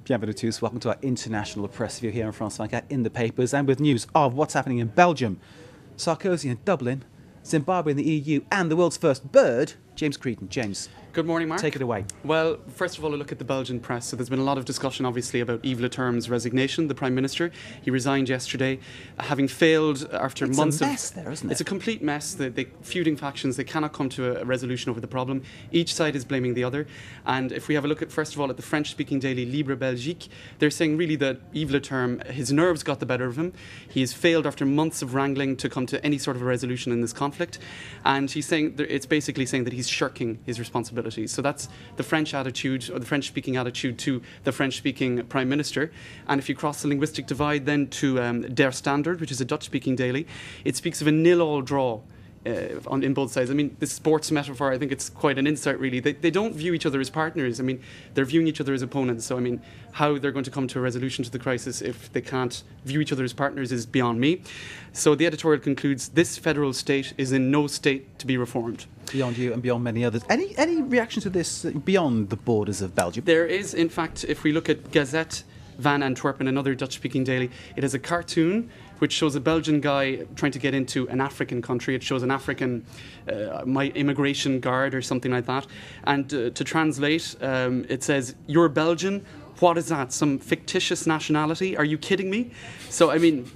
Bienvenue tous. Welcome to our international press view here in France 24 in the papers and with news of what's happening in Belgium, Sarkozy in Dublin, Zimbabwe in the EU and the world's first bird, James Creedon. James. Good morning, Mark. Take it away. Well, first of all, a look at the Belgian press. So there's been a lot of discussion, obviously, about Yves Le Terme's resignation, the Prime Minister. He resigned yesterday, having failed after months of... It's a mess there, isn't it? It's a complete mess. The feuding factions, they cannot come to a resolution over the problem. Each side is blaming the other. And if we have a look at, first of all, at the French-speaking daily Libre Belgique, they're saying really that Yves Le Terme, his nerves got the better of him. He has failed after months of wrangling to come to any sort of a resolution in this conflict. And he's saying, it's basically saying that he's shirking his responsibilities. So that's the French attitude, or the French-speaking attitude to the French-speaking Prime Minister. And if you cross the linguistic divide then to Der Standard, which is a Dutch-speaking daily, it speaks of a nil-all draw in both sides. I mean, this sports metaphor, I think it's quite an insight, really. They don't view each other as partners. I mean, they're viewing each other as opponents. So, I mean, how they're going to come to a resolution to the crisis if they can't view each other as partners is beyond me. So the editorial concludes, this federal state is in no state to be reformed. Beyond you and beyond many others. Any reaction to this beyond the borders of Belgium? There is, in fact, if we look at Gazette van Antwerpen, another Dutch-speaking daily, it has a cartoon which shows a Belgian guy trying to get into an African country. It shows an African immigration guard or something like that. And to translate, it says, "You're Belgian? What is that? Some fictitious nationality? Are you kidding me?" So, I mean,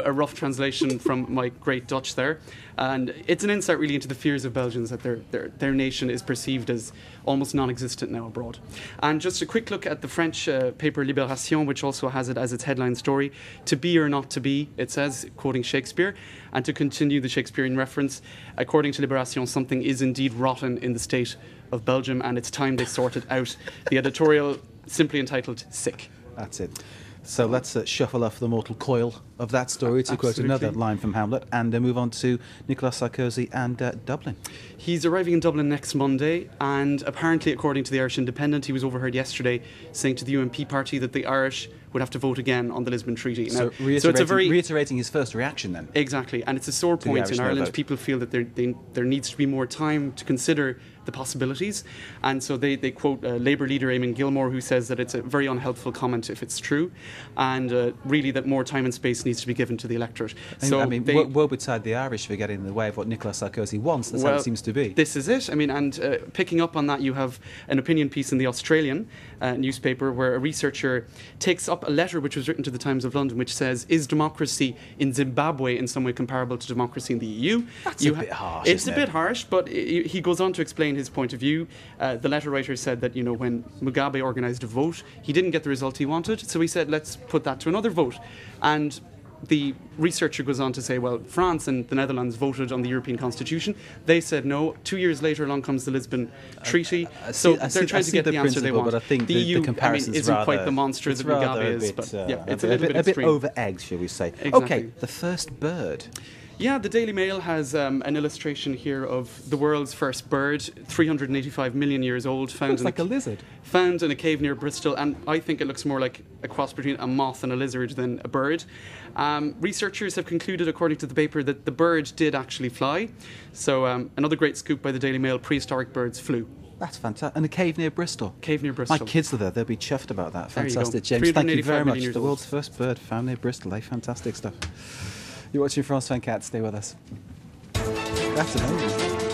a rough translation from my great Dutch there. And it's an insight really into the fears of Belgians that their nation is perceived as almost non-existent now abroad. And just a quick look at the French paper Libération, which also has it as its headline story, "To be or not to be," it says, quoting Shakespeare. And to continue the Shakespearean reference, according to Libération, something is indeed rotten in the state of Belgium and it's time they sorted out. The editorial simply entitled Sick. That's it. So let's shuffle off the mortal coil of that story, to quote another line from Hamlet, and move on to Nicolas Sarkozy and Dublin. He's arriving in Dublin next Monday, and apparently, according to the Irish Independent, he was overheard yesterday saying to the UMP party that the Irish would have to vote again on the Lisbon Treaty. So it's a reiterating his first reaction then. Exactly, and it's a sore point in Ireland. People feel that there needs to be more time to consider the possibilities, and so they quote Labour leader Eamon Gilmore, who says that it's a very unhelpful comment if it's true, and really that more time and space needs to be given to the electorate. So I mean, woe betide the Irish for getting in the way of what Nicolas Sarkozy wants. That's how it seems to be. This is it. I mean, and picking up on that, you have an opinion piece in the Australian newspaper where a researcher takes up a letter which was written to the Times of London, which says, "Is democracy in Zimbabwe in some way comparable to democracy in the EU?" That's a bit harsh. It's a bit harsh, but he goes on to explain his point of view. The letter writer said that, you know, when Mugabe organised a vote, he didn't get the result he wanted, so he said, let's put that to another vote. And the researcher goes on to say, well, France and the Netherlands voted on the European Constitution. They said no. 2 years later, along comes the Lisbon Treaty. So they're trying to get the answer they want. But I think the EU, isn't quite the monster that Mugabe is. But yeah, it's a little bit over-egged, shall we say. Exactly. Okay, the first bird. Yeah, the Daily Mail has an illustration here of the world's first bird, 385 million years old. Looks like a lizard. Found in a cave near Bristol, and I think it looks more like a cross between a moth and a lizard than a bird. Researchers have concluded, according to the paper, that the bird did actually fly. So another great scoop by the Daily Mail, prehistoric birds flew. That's fantastic. And a cave near Bristol. Cave near Bristol. My kids are there. They'll be chuffed about that. Fantastic, James. Thank you very much. The world's first bird found near Bristol. Fantastic stuff. You're watching France 24. Stay with us. That's amazing.